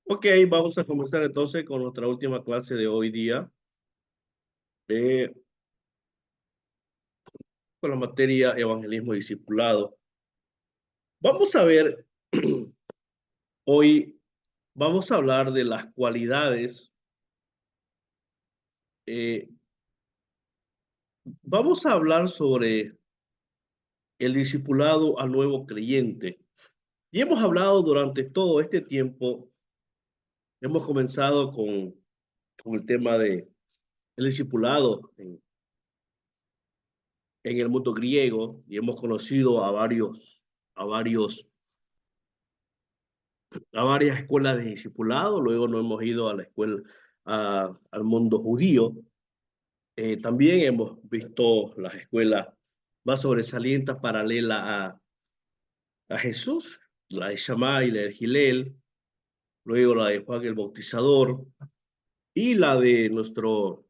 Ok, vamos a comenzar entonces con nuestra última clase de hoy día, eh, con la materia Evangelismo y Discipulado. Vamos a ver, hoy vamos a hablar de las cualidades, eh, vamos a hablar sobre el discipulado al nuevo creyente. Y hemos hablado durante todo este tiempo, hemos comenzado con el tema de el discipulado en el mundo griego y hemos conocido a varios a varias escuelas de discipulado, luego nos hemos ido a la escuela, al mundo judío. También hemos visto las escuelas más sobresalientes paralelas a Jesús, la de Shammai y la de Gilel, luego la de Juan el Bautizador y la de nuestro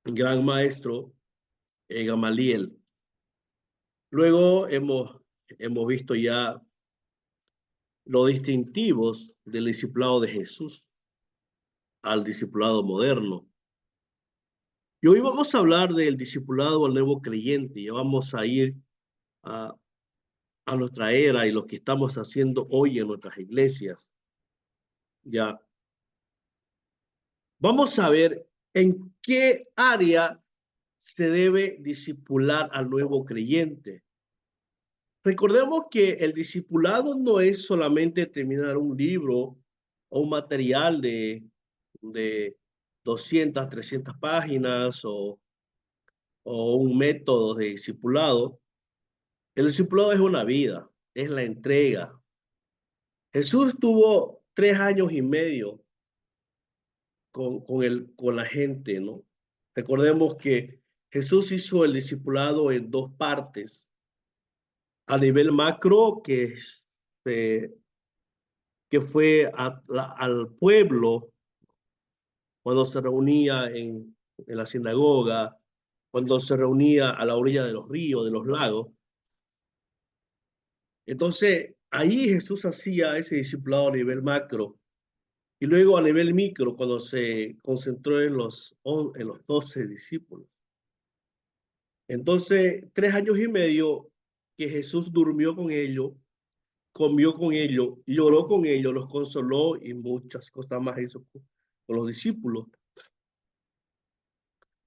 gran maestro Gamaliel. Luego hemos visto ya los distintivos del discipulado de Jesús al discipulado moderno. Y hoy vamos a hablar del discipulado al nuevo creyente. Ya vamos a ir a, a nuestra era y lo que estamos haciendo hoy en nuestras iglesias. Ya vamos a ver en qué área se debe discipular al nuevo creyente. Recordemos que el discipulado no es solamente terminar un libro o un material de 200, 300 páginas o un método de discipulado. El discipulado es una vida, es la entrega. Jesús tuvo 3 años y medio con la gente, ¿no? Recordemos que Jesús hizo el discipulado en dos partes. A nivel macro, eh, que fue al pueblo cuando se reunía en la sinagoga, cuando se reunía a la orilla de los ríos, de los lagos. Entonces, ahí Jesús hacía ese discipulado a nivel macro. Y luego a nivel micro, cuando se concentró en los 12 discípulos. Entonces, 3 años y medio que Jesús durmió con ellos, comió con ellos, lloró con ellos, los consoló y muchas cosas más hizo con los discípulos.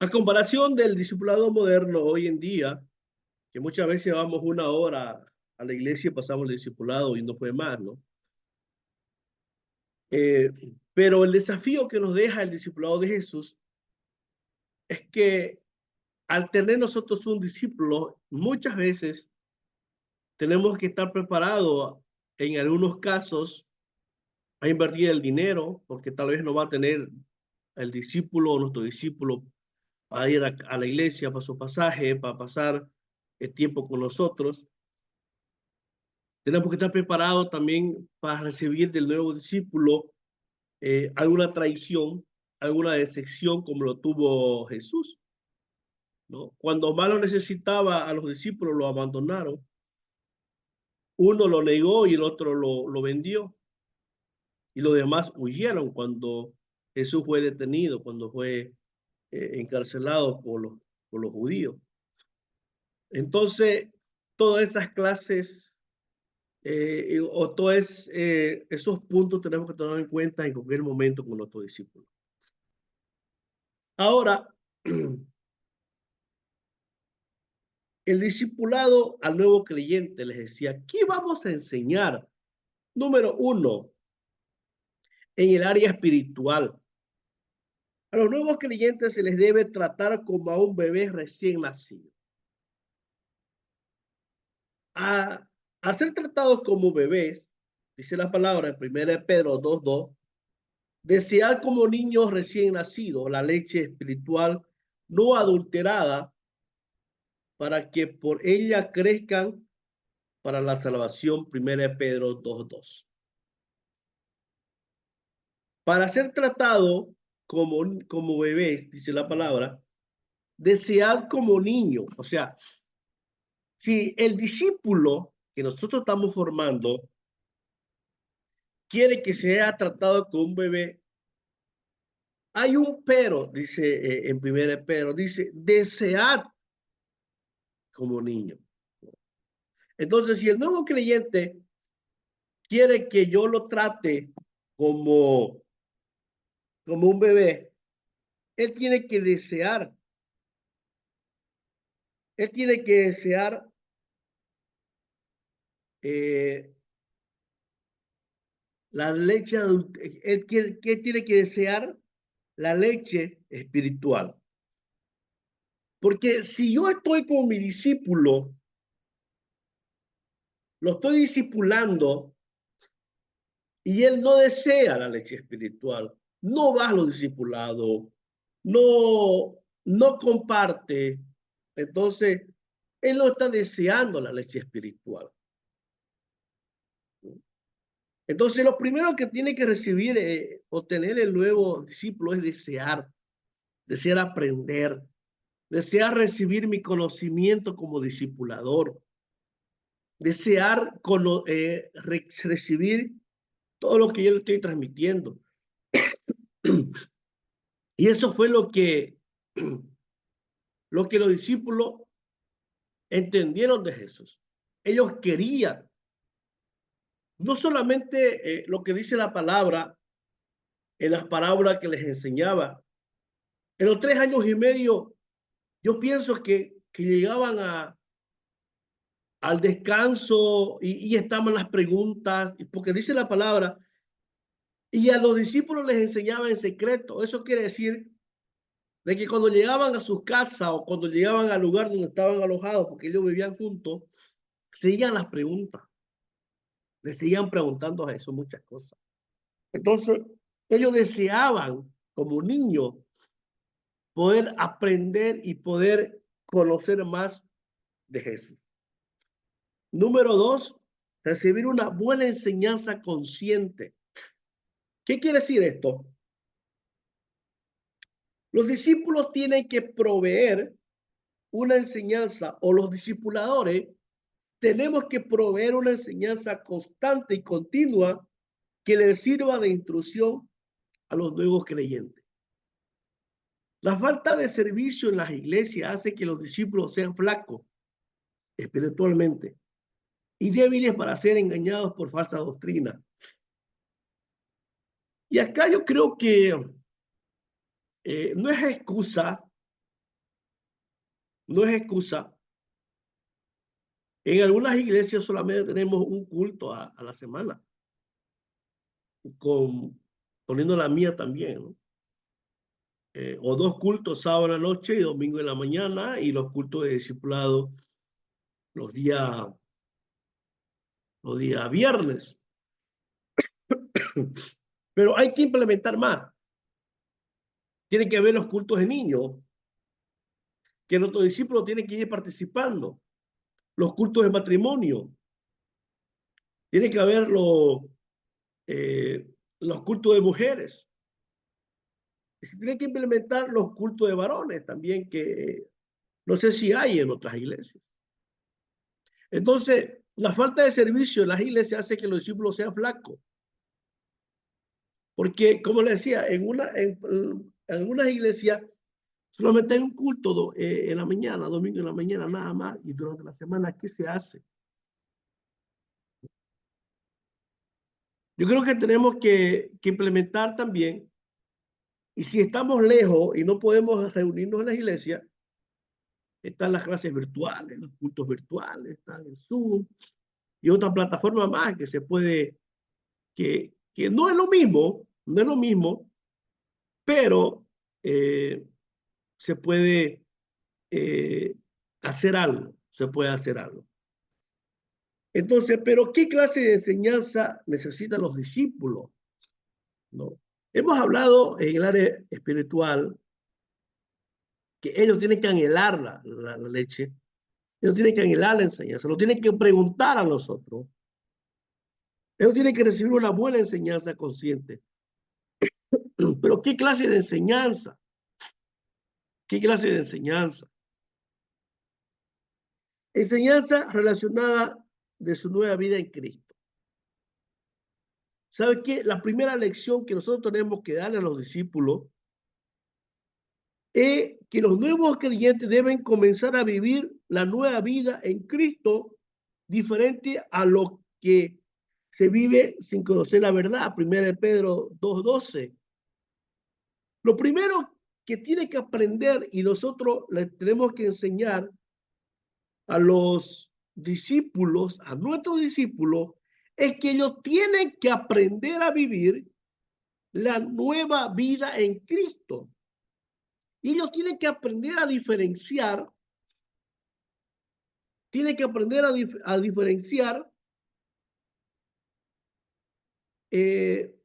A comparación del discipulado moderno hoy en día, que muchas veces vamos 1 hora a la iglesia y pasamos el discipulado y no fue más, ¿no? Eh, pero el desafío que nos deja el discipulado de Jesús es que al tener nosotros un discípulo, muchas veces tenemos que estar preparados en algunos casos a invertir el dinero, porque tal vez no va a tener el discípulo o nuestro discípulo para ir a la iglesia para su pasaje, para pasar el tiempo con nosotros. Tenemos que estar preparados también para recibir del nuevo discípulo alguna traición, alguna decepción como lo tuvo Jesús, ¿no? Cuando más lo necesitaba a los discípulos lo abandonaron. Uno lo negó y el otro lo vendió. Y los demás huyeron cuando Jesús fue detenido, cuando fue encarcelado por los judíos. Entonces, todas esas clases o todos esos puntos tenemos que tener en cuenta en cualquier momento con nuestros discípulos. Ahora, el discipulado al nuevo creyente les decía, ¿qué vamos a enseñar? Número uno, en el área espiritual. A los nuevos creyentes se les debe tratar como a un bebé recién nacido. A ser tratados como bebés, dice la palabra en 1 Pedro 2:2, desear como niños recién nacidos la leche espiritual no adulterada para que por ella crezcan para la salvación. 1 Pedro 2:2. Para ser tratado como bebés, dice la palabra, desear como niño. O sea, si el discípulo que nosotros estamos formando quiere que sea tratado como un bebé. Hay un pero, dice en 1 Pedro, dice, desead como niño. Entonces, si el nuevo creyente quiere que yo lo trate como, como un bebé, él tiene que desear, él tiene que desear eh, la leche, él tiene que desear la leche espiritual. Porque si yo estoy con mi discípulo, lo estoy discipulando y él no desea la leche espiritual, no va a los discipulados, no comparte, entonces él no está deseando la leche espiritual. Entonces lo primero que tiene que recibir o tener el nuevo discípulo es desear aprender, desear recibir mi conocimiento como discipulador, desear recibir todo lo que yo le estoy transmitiendo. Y eso fue lo que los discípulos entendieron de Jesús. Ellos querían, no solamente lo que dice la palabra en las parábolas que les enseñaba. En los 3 años y medio, yo pienso que llegaban al descanso y estaban las preguntas, porque dice la palabra, y a los discípulos les enseñaba en secreto. Eso quiere decir de que cuando llegaban a sus casas o cuando llegaban al lugar donde estaban alojados, porque ellos vivían juntos, seguían las preguntas, le seguían preguntando a Jesús muchas cosas. Entonces, ellos deseaban, como niños, poder aprender y poder conocer más de Jesús. Número 2, recibir una buena enseñanza consciente. ¿Qué quiere decir esto? Los discípulos tienen que proveer una enseñanza, o los discipuladores tenemos que proveer una enseñanza constante y continua que les sirva de instrucción a los nuevos creyentes. La falta de servicio en las iglesias hace que los discípulos sean flacos espiritualmente y débiles para ser engañados por falsa doctrina. Y acá yo creo que no es excusa, no es excusa. En algunas iglesias solamente tenemos un culto a la semana, poniendo la mía también, ¿no? O 2 cultos, sábado en la noche y domingo en la mañana, y los cultos de discipulado los días viernes. Pero hay que implementar más. Tiene que haber los cultos de niños, que nuestros discípulos tienen que ir participando. Los cultos de matrimonio. Tiene que haber los cultos de mujeres. Y se tiene que implementar los cultos de varones también, que no sé si hay en otras iglesias. Entonces, la falta de servicio en las iglesias hace que los discípulos sean flacos. Porque, como le decía, en algunas iglesias solamente hay un culto en la mañana, domingo en la mañana, nada más, y durante la semana, ¿qué se hace? Yo creo que tenemos que implementar también, y si estamos lejos y no podemos reunirnos en la iglesia, están las clases virtuales, los cultos virtuales, están el Zoom y otra plataforma más que se puede, que no es lo mismo, no es lo mismo, pero se puede hacer algo, se puede hacer algo. Entonces, ¿pero qué clase de enseñanza necesitan los discípulos? ¿No? Hemos hablado en el área espiritual que ellos tienen que anhelar la leche, ellos tienen que anhelar la enseñanza, lo tienen que preguntar a nosotros. Ellos tienen que recibir una buena enseñanza consciente. Pero ¿qué clase de enseñanza? ¿Qué clase de enseñanza? Enseñanza relacionada de su nueva vida en Cristo. ¿Sabe qué? La primera lección que nosotros tenemos que darle a los discípulos es que los nuevos creyentes deben comenzar a vivir la nueva vida en Cristo diferente a lo que se vive sin conocer la verdad. 1 Pedro 2:12. Lo primero que tiene que aprender y nosotros le tenemos que enseñar a los discípulos, a nuestros discípulos, es que ellos tienen que aprender a vivir la nueva vida en Cristo. Y ellos tienen que aprender a diferenciar, tienen que aprender a diferenciar eh,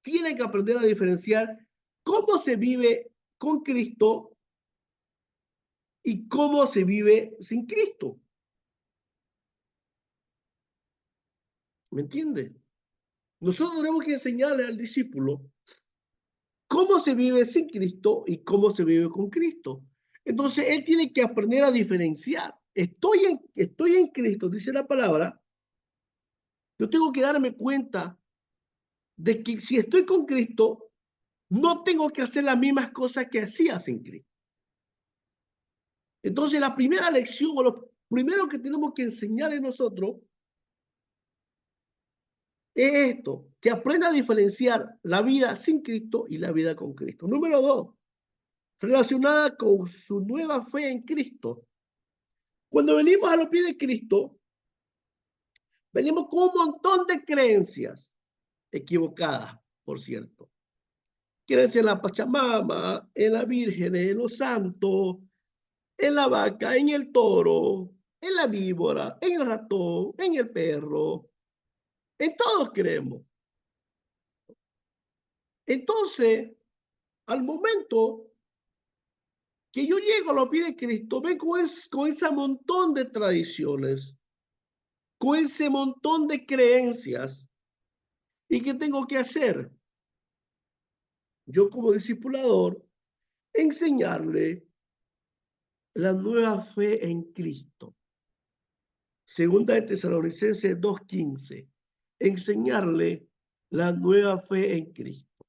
tienen que aprender a diferenciar cómo se vive con Cristo y cómo se vive sin Cristo. ¿Me entiende? Nosotros tenemos que enseñarle al discípulo cómo se vive sin Cristo y cómo se vive con Cristo. Entonces, él tiene que aprender a diferenciar. Estoy en Cristo, dice la palabra. Yo tengo que darme cuenta de que si estoy con Cristo, no tengo que hacer las mismas cosas que hacía sin Cristo. Entonces, la primera lección o lo primero que tenemos que enseñarle nosotros es esto, que aprenda a diferenciar la vida sin Cristo y la vida con Cristo. Número 2, relacionada con su nueva fe en Cristo. Cuando venimos a los pies de Cristo, venimos con un montón de creencias equivocadas, por cierto. Creencias en la Pachamama, en la Virgen, en los santos, en la vaca, en el toro, en la víbora, en el ratón, en el perro. En todos creemos. Entonces, al momento que yo llego a los pies de Cristo, ven con ese montón de tradiciones, con ese montón de creencias. ¿Y qué tengo que hacer? Yo como discipulador, enseñarle la nueva fe en Cristo. Segunda de Tesalonicenses 2:15. Enseñarle la nueva fe en Cristo.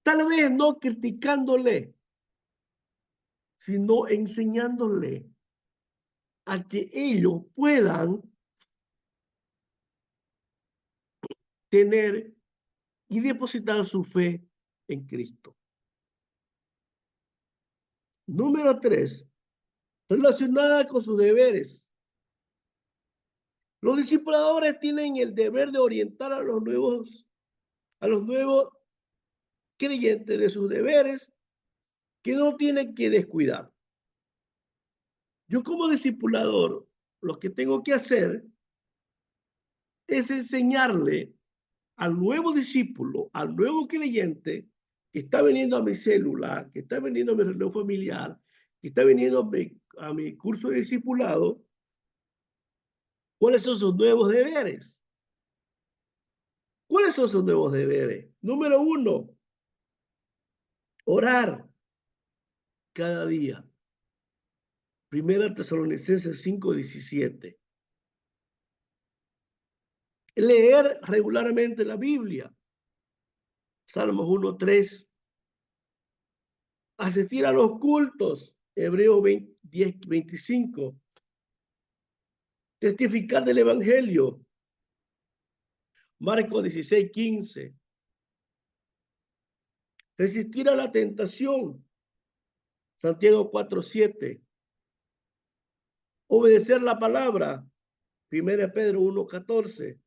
Tal vez no criticándole, sino enseñándole a que ellos puedan tener y depositar su fe en Cristo. Número 3, relacionada con sus deberes. Los discipuladores tienen el deber de orientar a los nuevos creyentes de sus deberes que no tienen que descuidar. Yo como discipulador, lo que tengo que hacer es enseñarle al nuevo discípulo, al nuevo creyente que está viniendo a mi célula, que está viniendo a mi reunión familiar, que está viniendo a mi curso de discipulado, ¿cuáles son sus nuevos deberes? ¿Cuáles son sus nuevos deberes? Número 1, orar cada día. Primera Tesalonicenses 5:17. Leer regularmente la Biblia. Salmos 1:3. Asistir a los cultos. Hebreos 10:25. Testificar del Evangelio. Marcos 16:15. Resistir a la tentación. Santiago 4:7. Obedecer la palabra. 1 Pedro 1:14.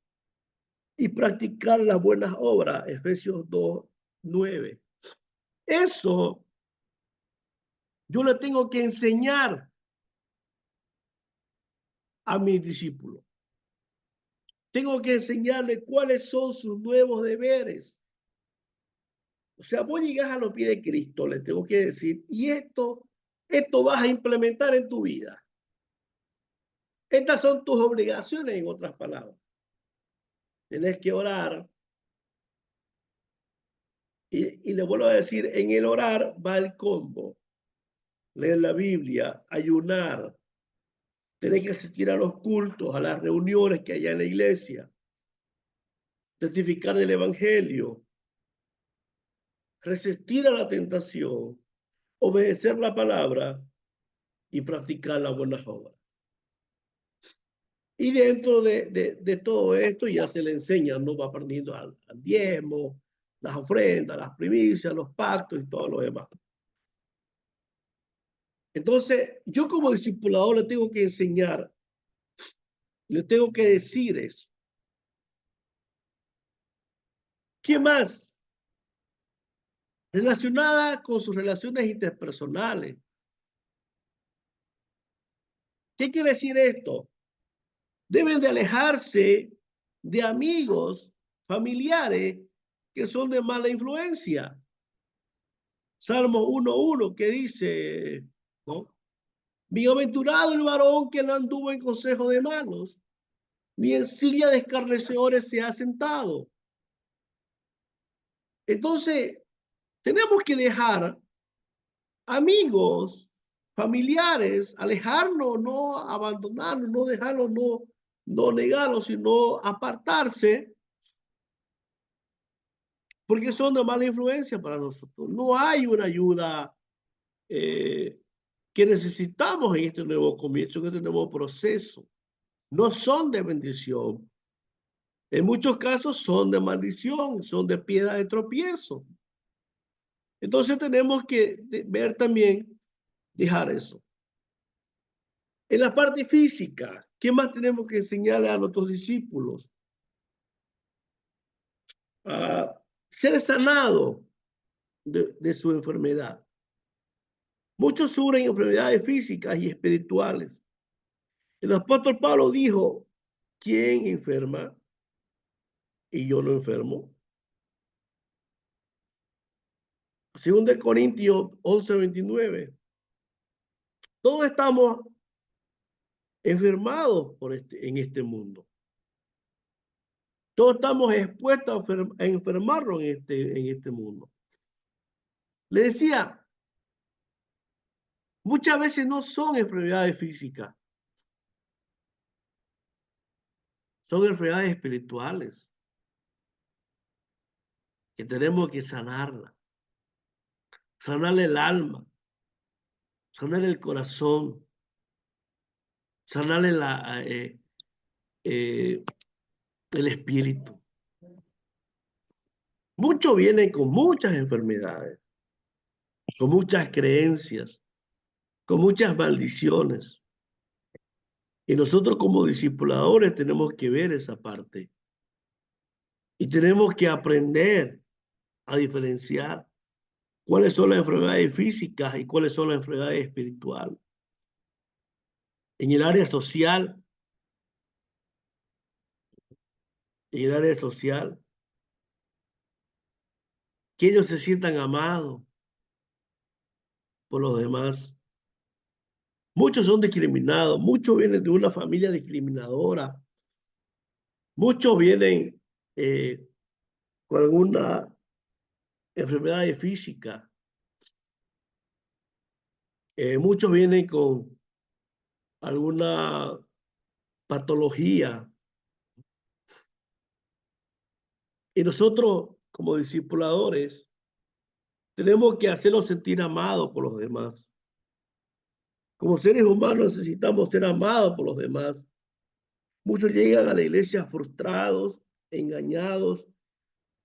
Y practicar las buenas obras. Efesios 2:9. Eso yo le tengo que enseñar a mis discípulos. Tengo que enseñarle cuáles son sus nuevos deberes. O sea, vos llegás a los pies de Cristo, le tengo que decir, y esto vas a implementar en tu vida. Estas son tus obligaciones, en otras palabras. Tienes que orar. Y le vuelvo a decir, en el orar va el combo. Leer la Biblia, ayunar, Tenés que asistir a los cultos, a las reuniones que hay en la iglesia, testificar del evangelio, resistir a la tentación, obedecer la palabra y practicar las buenas obras. Y dentro de todo esto ya se le enseña, no va aprendiendo al diezmo, las ofrendas, las primicias, los pactos y todo lo demás. Entonces, yo como discipulador le tengo que enseñar, le tengo que decir eso. ¿Qué más? Relacionada con sus relaciones interpersonales. ¿Qué quiere decir esto? Deben de alejarse de amigos, familiares que son de mala influencia. Salmo 1:1 que dice, ¿no? Bienaventurado el varón que no anduvo en consejo de malos, ni en silla de escarnecedores se ha sentado. Entonces, tenemos que dejar amigos, familiares, alejarnos, no abandonarnos, no dejarlos, no negarlos, sino apartarse, porque son de mala influencia para nosotros. No hay una ayuda que necesitamos en este nuevo comienzo, en este nuevo proceso. No son de bendición. En muchos casos son de maldición, son de piedra de tropiezo. Entonces tenemos que ver también, dejar eso. En la parte física, ¿qué más tenemos que enseñarle a nuestros discípulos? A ser sanado de su enfermedad. Muchos sufren enfermedades físicas y espirituales. El apóstol Pablo dijo, ¿quién enferma y yo no enfermo? Según de Corintios 11:29. Todos estamos enfermados en este mundo. Todos estamos expuestos a enfermarnos en este mundo. Le decía, muchas veces no son enfermedades físicas, son enfermedades espirituales que tenemos que sanarla, sanarle el alma, sanarle el corazón, sanarle el espíritu. Muchos vienen con muchas enfermedades, con muchas creencias, con muchas maldiciones. Y nosotros como discipuladores tenemos que ver esa parte. Y tenemos que aprender a diferenciar cuáles son las enfermedades físicas y cuáles son las enfermedades espirituales. En el área social, que ellos se sientan amados por los demás. Muchos son discriminados, muchos vienen de una familia discriminadora, muchos vienen con alguna enfermedad física, muchos vienen con alguna patología. Y nosotros, como discipuladores, tenemos que hacerlos sentir amados por los demás. Como seres humanos necesitamos ser amados por los demás. Muchos llegan a la iglesia frustrados, engañados,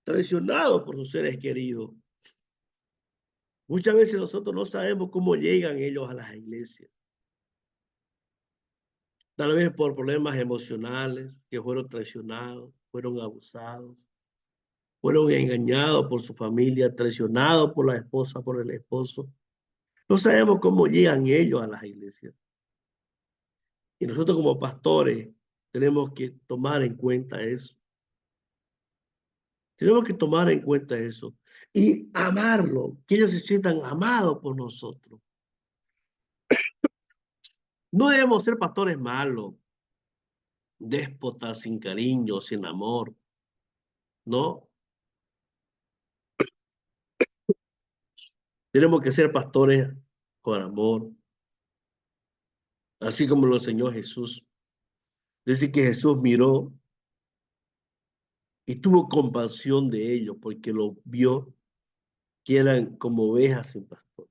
traicionados por sus seres queridos. Muchas veces nosotros no sabemos cómo llegan ellos a las iglesias. Tal vez por problemas emocionales, que fueron traicionados, fueron abusados, fueron engañados por su familia, traicionados por la esposa, por el esposo. No sabemos cómo llegan ellos a las iglesias. Y nosotros como pastores tenemos que tomar en cuenta eso. Tenemos que tomar en cuenta eso y amarlo, que ellos se sientan amados por nosotros. No debemos ser pastores malos, déspotas, sin cariño, sin amor, ¿no? Tenemos que ser pastores con amor, así como lo enseñó Jesús. Dice que Jesús miró y tuvo compasión de ellos porque lo vio que eran como ovejas sin pastor.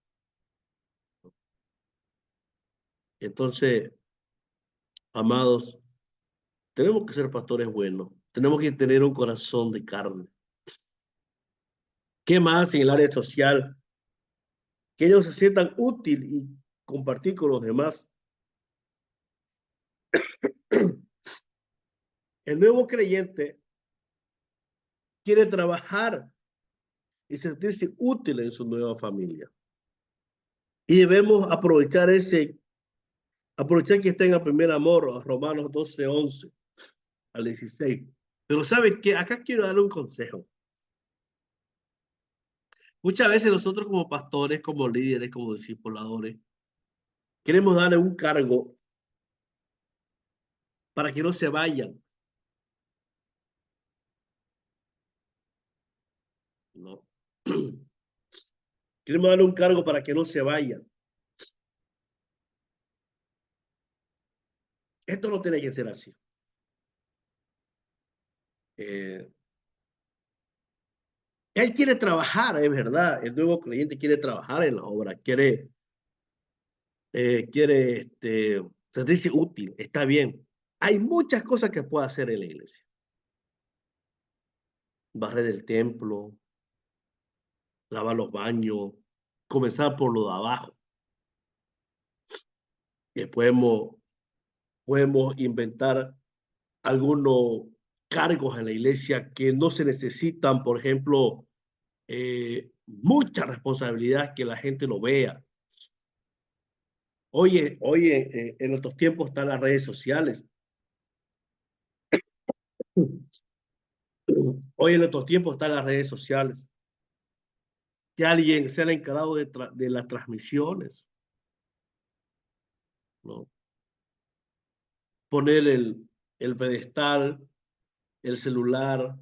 Entonces, amados, tenemos que ser pastores buenos. Tenemos que tener un corazón de carne. ¿Qué más en el área social? Que ellos se sientan útil y compartir con los demás. El nuevo creyente quiere trabajar y sentirse útil en su nueva familia. Y debemos aprovechar que está en el primer amor, Romanos 12:11 al 16. Pero ¿sabe qué? Acá quiero darle un consejo. Muchas veces nosotros como pastores, como líderes, como discipuladores, queremos darle un cargo para que no se vayan, ¿no? Queremos darle un cargo para que no se vayan. Esto no tiene que ser así. Eh, Él quiere trabajar, es verdad. El nuevo creyente quiere trabajar en la obra, quiere sentirse útil, está bien. Hay muchas cosas que puede hacer en la iglesia. Barrer el templo, lavar los baños, comenzar por lo de abajo. Podemos inventar algunos cargos en la iglesia que no se necesitan, por ejemplo, mucha responsabilidad que la gente lo vea. Oye, en estos tiempos están las redes sociales. Hoy en estos tiempos están las redes sociales. Que alguien sea el encargado de las transmisiones, ¿no? Poner el pedestal, el celular,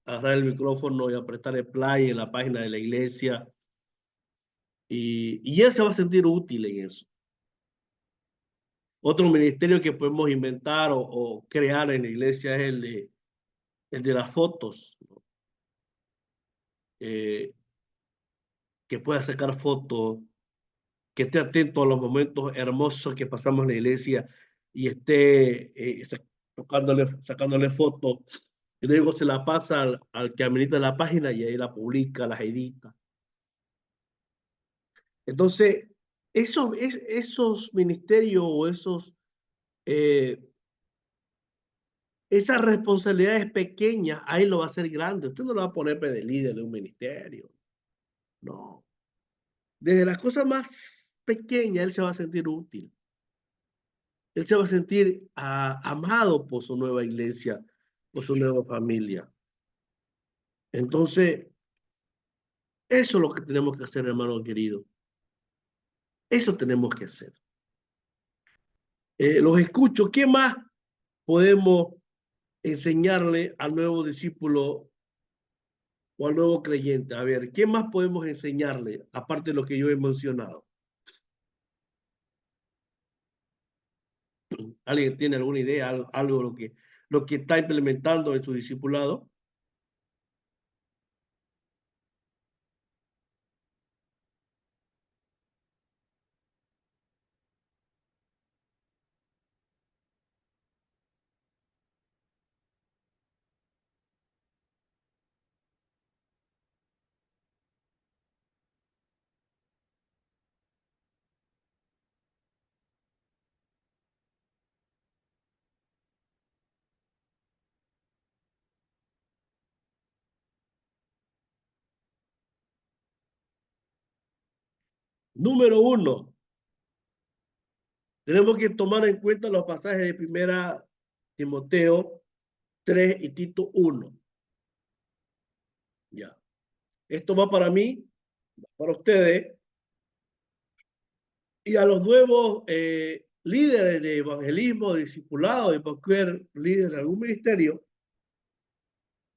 agarrar el micrófono y apretar el play en la página de la iglesia. Y él se va a sentir útil en eso. Otro ministerio que podemos inventar o crear en la iglesia es el de las fotos, ¿no? Que pueda sacar fotos, que esté atento a los momentos hermosos que pasamos en la iglesia y esté sacándole fotos. Y luego se la pasa al que administra la página y ahí la publica, las edita. Entonces, esos ministerios o eh, esas responsabilidades pequeñas, ahí lo va a hacer grande. Usted no lo va a poner de líder de un ministerio. No. Desde las cosas más pequeñas, él se va a sentir útil. Él se va a sentir amado por su nueva iglesia, por su nueva familia. Entonces, eso es lo que tenemos que hacer, hermano querido. Eso tenemos que hacer. Los escucho. ¿Qué más podemos enseñarle al nuevo discípulo o al nuevo creyente? A ver, ¿qué más podemos enseñarle, aparte de lo que yo he mencionado? ¿Alguien tiene alguna idea, algo lo que está implementando en su discipulado? Número uno, tenemos que tomar en cuenta los pasajes de primera Timoteo 3 y Tito 1. Ya. Esto va para mí, va para ustedes y a los nuevos líderes de evangelismo, de discipulado, de cualquier líder de algún ministerio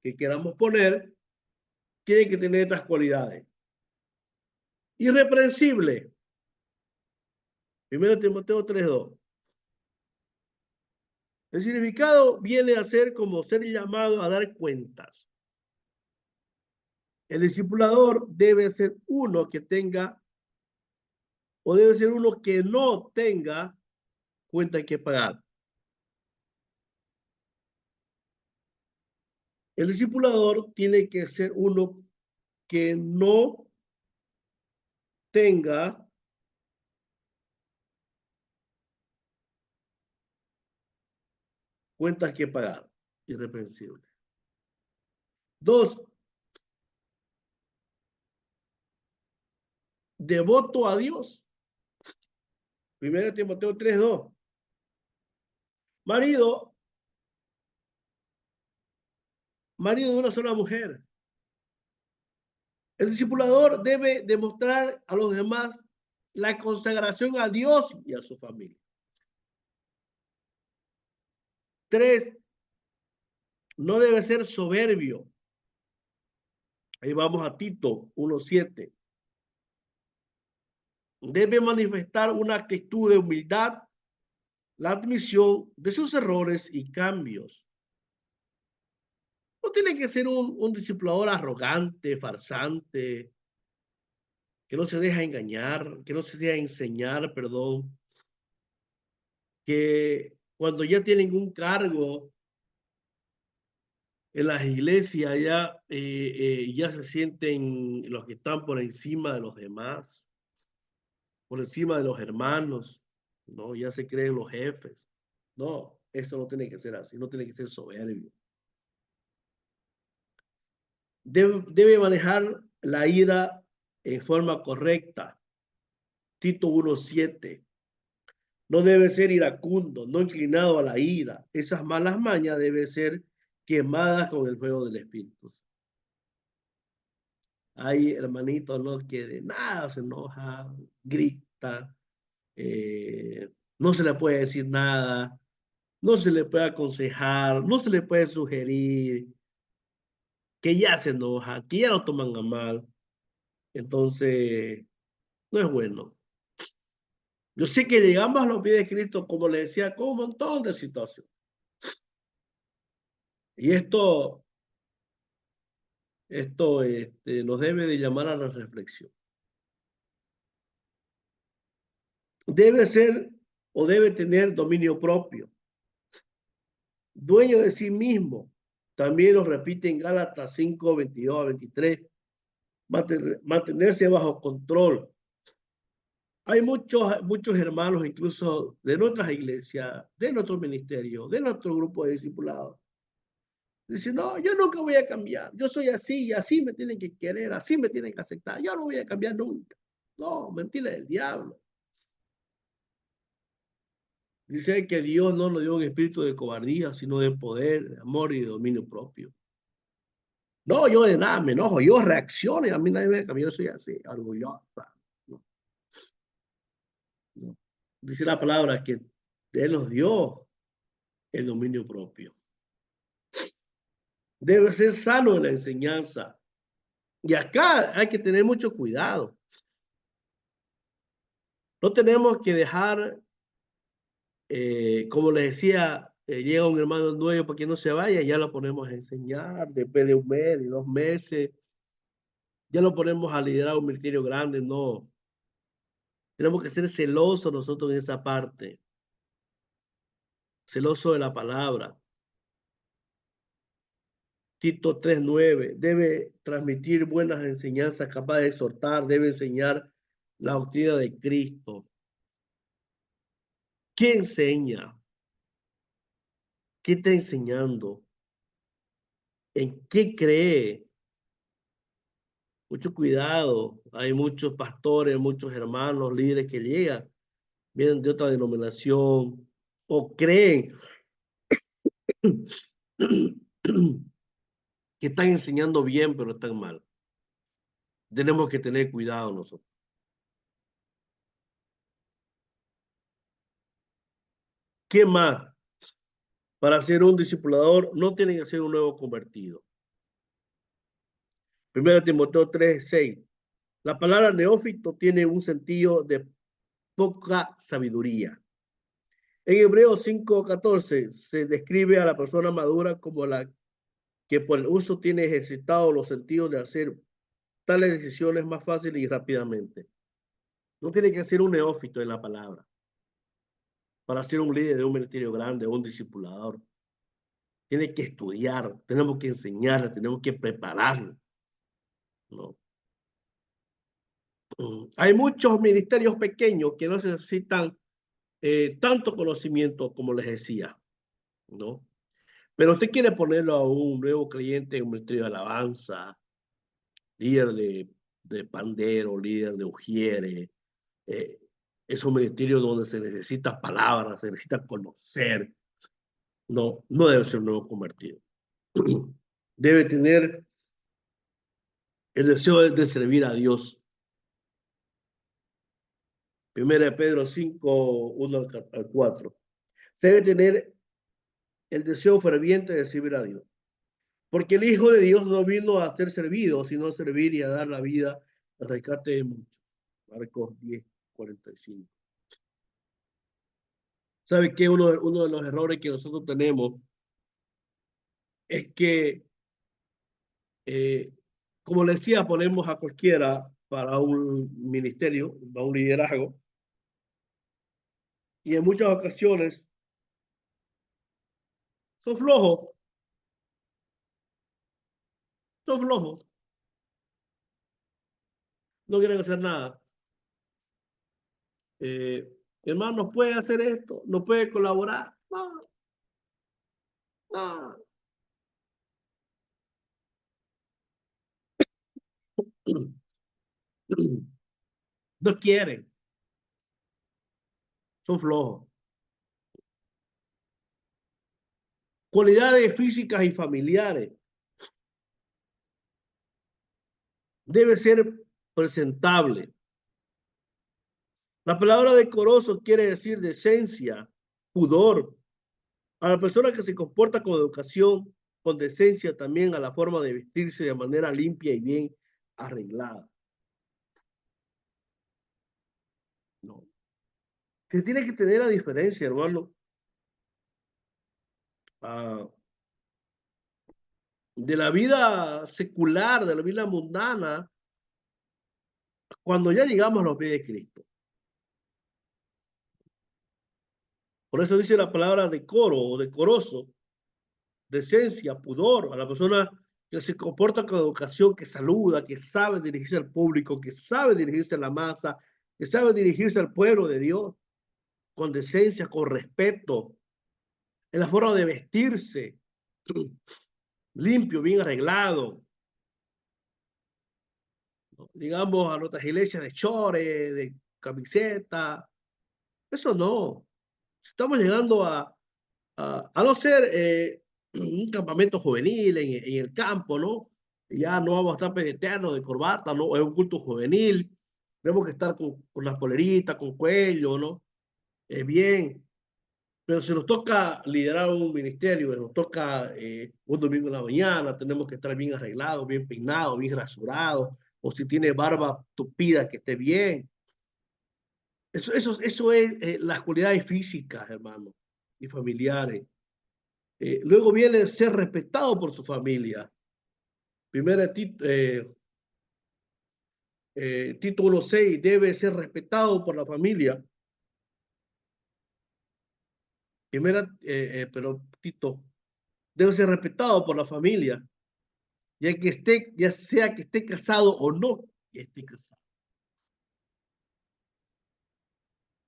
que queramos poner, tienen que tener estas cualidades. Irreprensible. 1 Timoteo 3:2. El significado viene a ser como ser llamado a dar cuentas. El discipulador debe ser uno que tenga, o debe ser uno que no tenga cuenta que pagar. El discipulador tiene que ser uno que no tenga cuentas que pagar. Irreprensible. 2, devoto a Dios. 1 Timoteo 3:2. Marido de una sola mujer. El discipulador debe demostrar a los demás la consagración a Dios y a su familia. 3, no debe ser soberbio. Ahí vamos a Tito 1:7. Debe manifestar una actitud de humildad, la admisión de sus errores y cambios. No tiene que ser un discipulador arrogante, farsante, que no se deja engañar, que no se deja enseñar, perdón, que cuando ya tienen un cargo en las iglesias ya se sienten los que están por encima de los demás, por encima de los hermanos, ¿no? Ya se creen los jefes. No, esto no tiene que ser así, no tiene que ser soberbio. Debe manejar la ira en forma correcta. Tito 1:7. No debe ser iracundo, no inclinado a la ira. Esas malas mañas deben ser quemadas con el fuego del Espíritu. Hay hermanitos, ¿no? Que de nada se enoja, grita, no se le puede decir nada, no se le puede aconsejar, no se le puede sugerir, que ya se enoja, que ya lo toman a mal. Entonces, no es bueno. Yo sé que llegamos a los pies de Cristo, como le decía, con un montón de situaciones. Y esto nos debe de llamar a la reflexión. Debe ser o debe tener dominio propio, dueño de sí mismo. También lo repite en Gálatas 5:22-23. Mantenerse bajo control. Hay muchos hermanos, incluso de nuestras iglesias, de nuestro ministerio, de nuestro grupo de discipulados. Dicen, no, yo nunca voy a cambiar. Yo soy así y así me tienen que querer, así me tienen que aceptar. Yo no voy a cambiar nunca. No, mentira del diablo. Dice que Dios no nos dio un espíritu de cobardía, sino de poder, de amor y de dominio propio. No, yo de nada me enojo, yo reacciono y a mí nadie me cambia, yo soy así, orgullosa. No, no. Dice la palabra que Él nos dio el dominio propio. Debe ser sano en la enseñanza. Y acá hay que tener mucho cuidado. No tenemos que dejar, como les decía, llega un hermano nuevo para que no se vaya, ya lo ponemos a enseñar después de 1 mes y 2 meses. Ya lo ponemos a liderar un ministerio grande, no. Tenemos que ser celosos nosotros en esa parte. Celoso de la palabra. Tito 3:9. Debe transmitir buenas enseñanzas, capaz de exhortar, debe enseñar la doctrina de Cristo. ¿Qué enseña? ¿Qué está enseñando? ¿En qué cree? Mucho cuidado. Hay muchos pastores, muchos hermanos, líderes que llegan, vienen de otra denominación o creen que están enseñando bien, pero están mal. Tenemos que tener cuidado nosotros. ¿Qué más? Para ser un discipulador no tiene que ser un nuevo convertido. 1 Timoteo 3:6. La palabra neófito tiene un sentido de poca sabiduría. En Hebreos 5:14 se describe a la persona madura como la que por el uso tiene ejercitado los sentidos de hacer tales decisiones más fáciles y rápidamente. No tiene que ser un neófito en la palabra para ser un líder de un ministerio grande, un discipulador. Tiene que estudiar, tenemos que enseñarle, tenemos que prepararlo, ¿no? Hay muchos ministerios pequeños que no necesitan tanto conocimiento como les decía, ¿no? Pero usted quiere ponerlo a un nuevo creyente en un ministerio de alabanza, líder de pandero, líder de ujiere, eh, es un ministerio donde se necesita palabras, se necesita conocer, no debe ser un nuevo convertido. Debe tener el deseo de servir a Dios. Primera de Pedro 5, 1 al 4. Se debe tener el deseo ferviente de servir a Dios. Porque el Hijo de Dios no vino a ser servido, sino a servir y a dar la vida al rescate de muchos. Marcos 10:45. ¿Sabe qué? Uno de los errores que nosotros tenemos es que, eh, como le decía, ponemos a cualquiera para un ministerio, para un liderazgo, y en muchas ocasiones son flojos, son flojos, no quieren hacer nada. Eh, Hermano, ¿no puede hacer esto? ¿No puede colaborar? No, no. No quieren, son flojos. Cualidades físicas y familiares. Debe ser presentable. La palabra decoroso quiere decir decencia, pudor. A la persona que se comporta con educación, con decencia, también a la forma de vestirse de manera limpia y bien arreglada. No. Se tiene que tener la diferencia, hermano, uh, de la vida secular, de la vida mundana, cuando ya llegamos a los pies de Cristo. Por eso dice la palabra decoro o decoroso, decencia, pudor, a la persona que se comporta con educación, que saluda, que sabe dirigirse al público, que sabe dirigirse a la masa, que sabe dirigirse al pueblo de Dios, con decencia, con respeto, en la forma de vestirse, limpio, bien arreglado. ¿No? Digamos, a nuestras iglesias de chores, de camiseta, eso no. Estamos llegando a no ser un campamento juvenil en el campo, ¿no? Ya no vamos a estar pedeteando de corbata, ¿no? Es un culto juvenil. Tenemos que estar con las poleritas, con cuello, ¿no? Bien. Pero si nos toca liderar un ministerio, nos toca un domingo en la mañana, tenemos que estar bien arreglados, bien peinados, bien rasurados, o si tiene barba tupida, que esté bien. Eso es las cualidades físicas, hermano, y familiares. Luego viene ser respetado por su familia. Primera Tito 1:6, debe ser respetado por la familia. Pero Tito debe ser respetado por la familia, ya sea que esté casado o no que esté casado.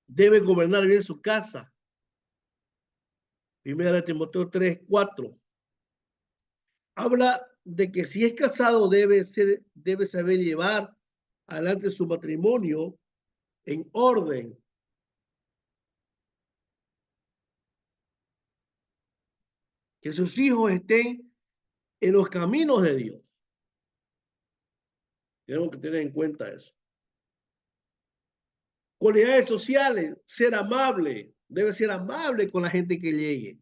Debe gobernar bien su casa. Primera Timoteo 3:4. Habla de que si es casado debe saber llevar adelante su matrimonio en orden. Que sus hijos estén en los caminos de Dios. Tenemos que tener en cuenta eso. Cualidades sociales, ser amable, debe ser amable con la gente que llegue.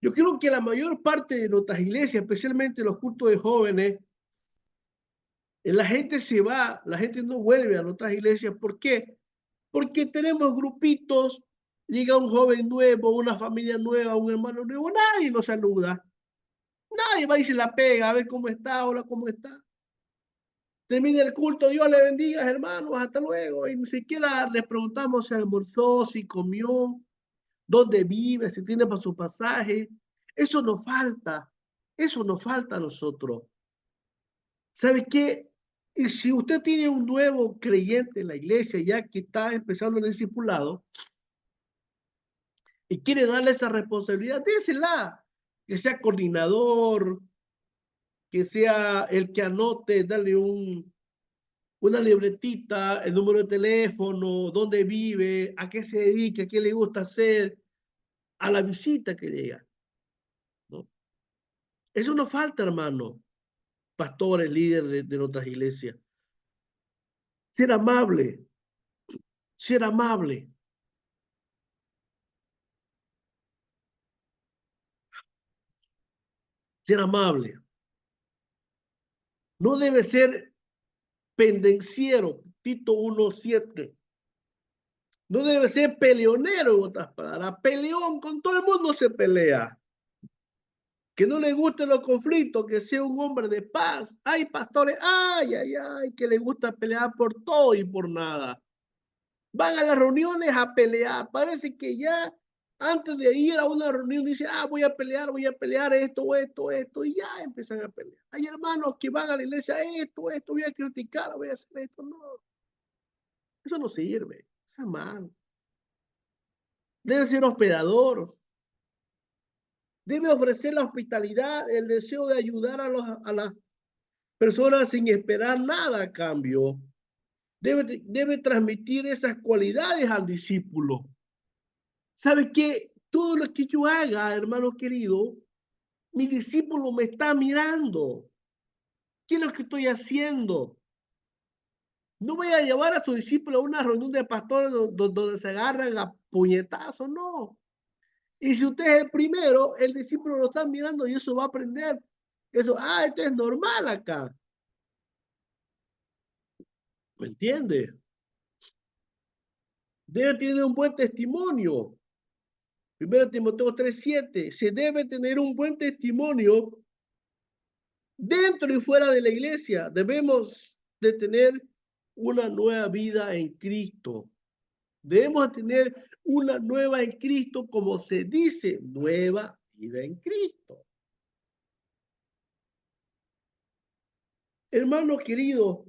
Yo creo que la mayor parte de nuestras iglesias, especialmente los cultos de jóvenes, la gente se va, la gente no vuelve a nuestras iglesias. ¿Por qué? Porque tenemos grupitos, llega un joven nuevo, una familia nueva, un hermano nuevo, nadie lo saluda. Nadie va y se la pega a ver cómo está, hola, cómo está. Termina el culto, Dios le bendiga, hermanos, hasta luego. Y ni siquiera les preguntamos si almorzó, si comió, dónde vive, si tiene para su pasaje. Eso nos falta a nosotros. ¿Sabe qué? Y si usted tiene un nuevo creyente en la iglesia, ya que está empezando el discipulado, y quiere darle esa responsabilidad, désela. Que sea coordinador, que sea el que anote, dale una libretita, el número de teléfono, dónde vive, a qué se dedica, qué le gusta hacer, a la visita que llega, ¿no? Eso nos falta, hermano, pastores, líderes de nuestras iglesias. Ser amable, ser amable, ser amable. No debe ser pendenciero, Tito 1:7. No debe ser peleonero, en otras palabras. Peleón, con todo el mundo se pelea. Que no le gusten los conflictos, que sea un hombre de paz. Hay pastores, que le gusta pelear por todo y por nada. Van a las reuniones a pelear. Parece que ya antes de ir a una reunión dice, voy a pelear esto, y ya empiezan a pelear. Hay hermanos que van a la iglesia, esto, voy a criticar, voy a hacer esto. No, eso no sirve, eso es mal. Debe ser hospedador, debe ofrecer la hospitalidad, el deseo de ayudar a las personas sin esperar nada a cambio. Debe transmitir esas cualidades al discípulo. ¿Sabe qué? Todo lo que yo haga, hermano querido, mi discípulo me está mirando. ¿Qué es lo que estoy haciendo? No voy a llevar a su discípulo a una reunión de pastores donde se agarran a puñetazos, no. Y si usted es el primero, el discípulo lo está mirando y eso va a aprender. Eso, esto es normal acá. ¿Me entiende? Debe tener un buen testimonio. 1 Timoteo 3:7. Se debe tener un buen testimonio dentro y fuera de la iglesia. Debemos de tener una nueva vida en Cristo. Debemos tener una nueva en Cristo, como se dice, nueva vida en Cristo. Hermano querido,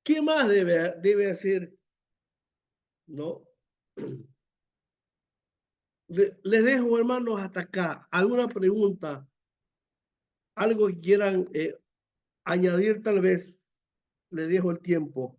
¿qué más debe hacer? ¿No? Les dejo, hermanos, hasta acá. ¿Alguna pregunta? ¿Algo que quieran añadir tal vez? Les dejo el tiempo.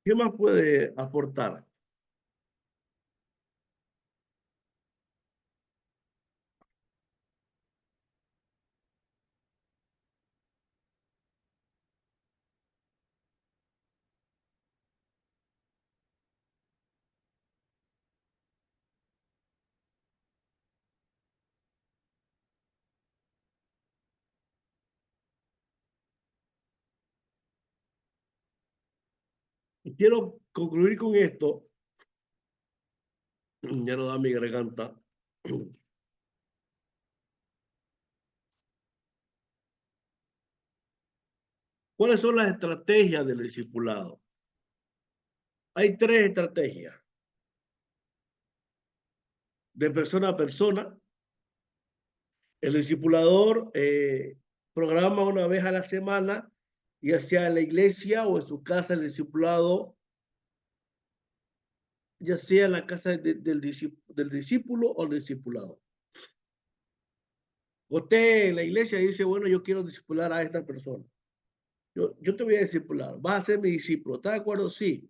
¿Qué más puede aportar? Y quiero concluir con esto. Ya no da mi garganta. ¿Cuáles son las estrategias del discipulado? Hay tres estrategias. De persona a persona, el discipulador programa una vez a la semana, ya sea en la iglesia o en su casa, el discipulado, ya sea en la casa del discípulo o del discipulado. Usted en la iglesia dice, bueno, yo quiero discipular a esta persona. Yo te voy a discipular, vas a ser mi discípulo. ¿Está de acuerdo? Sí.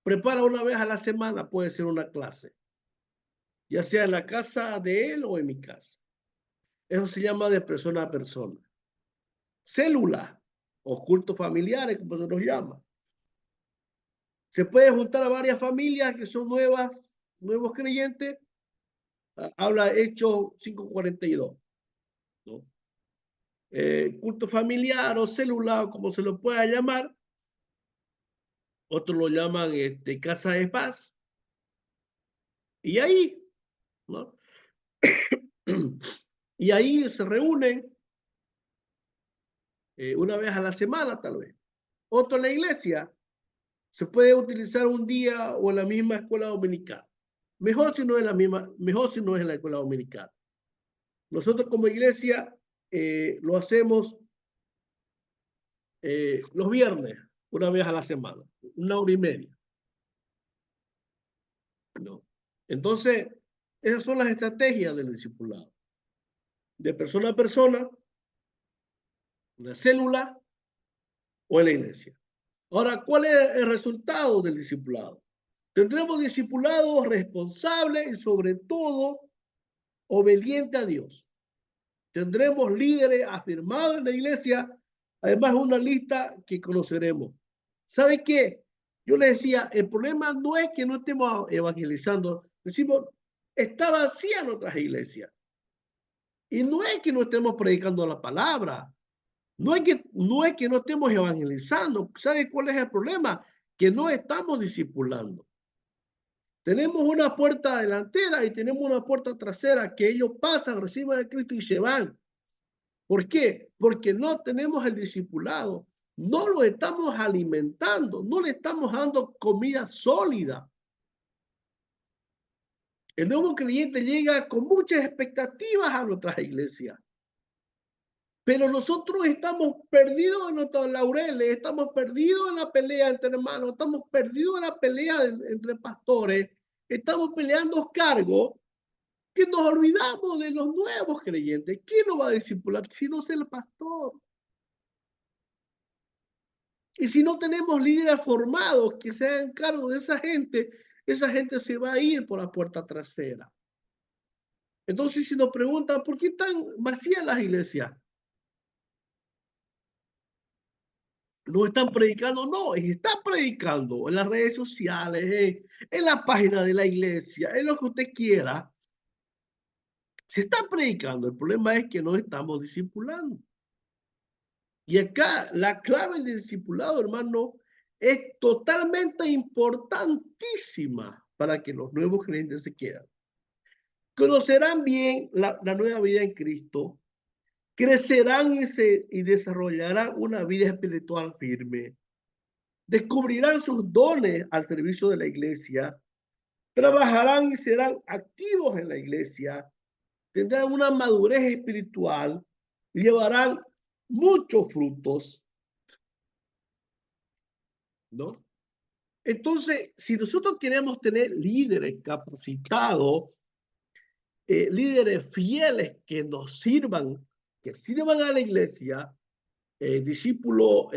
prepara una vez a la semana, puede ser una clase, ya sea en la casa de él o en mi casa. Eso se llama de persona a persona. Célula o cultos familiares, como se nos llama. Se puede juntar a varias familias que son nuevos creyentes. Habla Hechos 5:42, ¿no? Culto familiar o célula, como se lo pueda llamar. Otros lo llaman casa de paz. Y ahí, ¿no? Y ahí se reúnen una vez a la semana, tal vez. Otro en la iglesia. Se puede utilizar un día o en la misma escuela dominical. Mejor si no es mejor si no es en la escuela dominical. Nosotros como iglesia lo hacemos los viernes, una vez a la semana, 1 hora y media, ¿no? Entonces, esas son las estrategias del discipulado. De persona a persona, una célula o en la iglesia. Ahora, ¿cuál es el resultado del discipulado? Tendremos discipulados responsables y sobre todo obedientes a Dios. Tendremos líderes afirmados en la iglesia, además una lista que conoceremos. ¿Sabe qué? Yo le decía, el problema no es que no estemos evangelizando, decimos, está vacía nuestras iglesias. Y no es que no estemos predicando la palabra, no es que no estemos evangelizando. ¿Sabe cuál es el problema? Que no estamos discipulando. Tenemos una puerta delantera y tenemos una puerta trasera que ellos pasan, reciben a Cristo y se van. ¿Por qué? Porque no tenemos el discipulado, no lo estamos alimentando, no le estamos dando comida sólida. El nuevo creyente llega con muchas expectativas a nuestras iglesias, pero nosotros estamos perdidos en nuestros laureles, estamos perdidos en la pelea entre hermanos, estamos perdidos en la pelea entre pastores, estamos peleando cargos que nos olvidamos de los nuevos creyentes. ¿Quién nos va a discipular si no es el pastor? Y si no tenemos líderes formados que se hagan cargo de esa gente se va a ir por la puerta trasera. Entonces, si nos preguntan, ¿por qué están vacías las iglesias? ¿No están predicando? No, están predicando en las redes sociales, en la página de la iglesia, en lo que usted quiera. Se está predicando. El problema es que no estamos discipulando. Y acá la clave del discipulado, hermano, es totalmente importantísima para que los nuevos creyentes se queden. Conocerán bien la nueva vida en Cristo, crecerán y desarrollarán una vida espiritual firme, descubrirán sus dones al servicio de la iglesia, trabajarán y serán activos en la iglesia, tendrán una madurez espiritual, llevarán muchos frutos, ¿no? Entonces, si nosotros queremos tener líderes capacitados, líderes fieles que nos sirvan, que sirvan a la iglesia, discípulos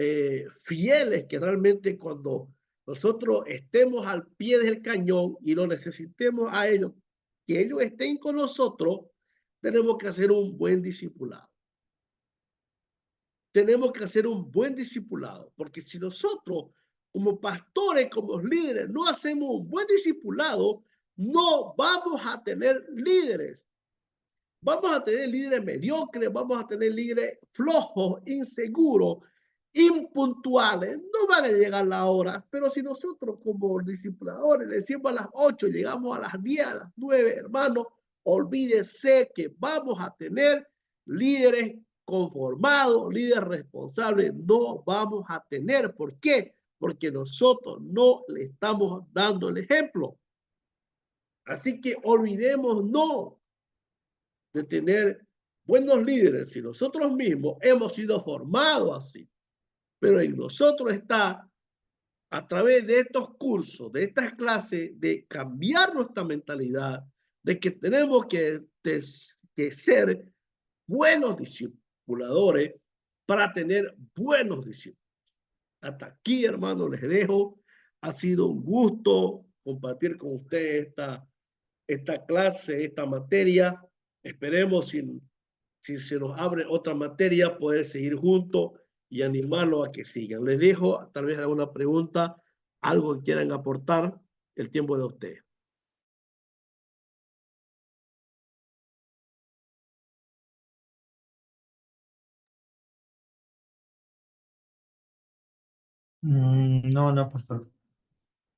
fieles que realmente cuando nosotros estemos al pie del cañón y lo necesitemos a ellos, que ellos estén con nosotros, tenemos que hacer un buen discipulado. Tenemos que hacer un buen discipulado, porque si nosotros como pastores, como líderes, no hacemos un buen discipulado, no vamos a tener líderes. Vamos a tener líderes mediocres, vamos a tener líderes flojos, inseguros, impuntuales. No van a llegar la hora, pero si nosotros como discipuladores le decimos a las 8, llegamos a las 10, a las 9, hermanos, olvídese que vamos a tener líderes conformados, líderes responsables. No vamos a tener. ¿Por qué? Porque nosotros no le estamos dando el ejemplo. Así que olvidemos no de tener buenos líderes si nosotros mismos hemos sido formados así. Pero en nosotros está, a través de estos cursos, de estas clases, de cambiar nuestra mentalidad, de que tenemos que ser buenos discipuladores para tener buenos discípulos. Hasta aquí, hermanos, les dejo. Ha sido un gusto compartir con usted esta clase, esta materia. Esperemos si se nos abre otra materia, poder seguir juntos y animarlos a que sigan. Les dejo tal vez alguna pregunta, algo que quieran aportar, el tiempo de ustedes. No, no, pastor.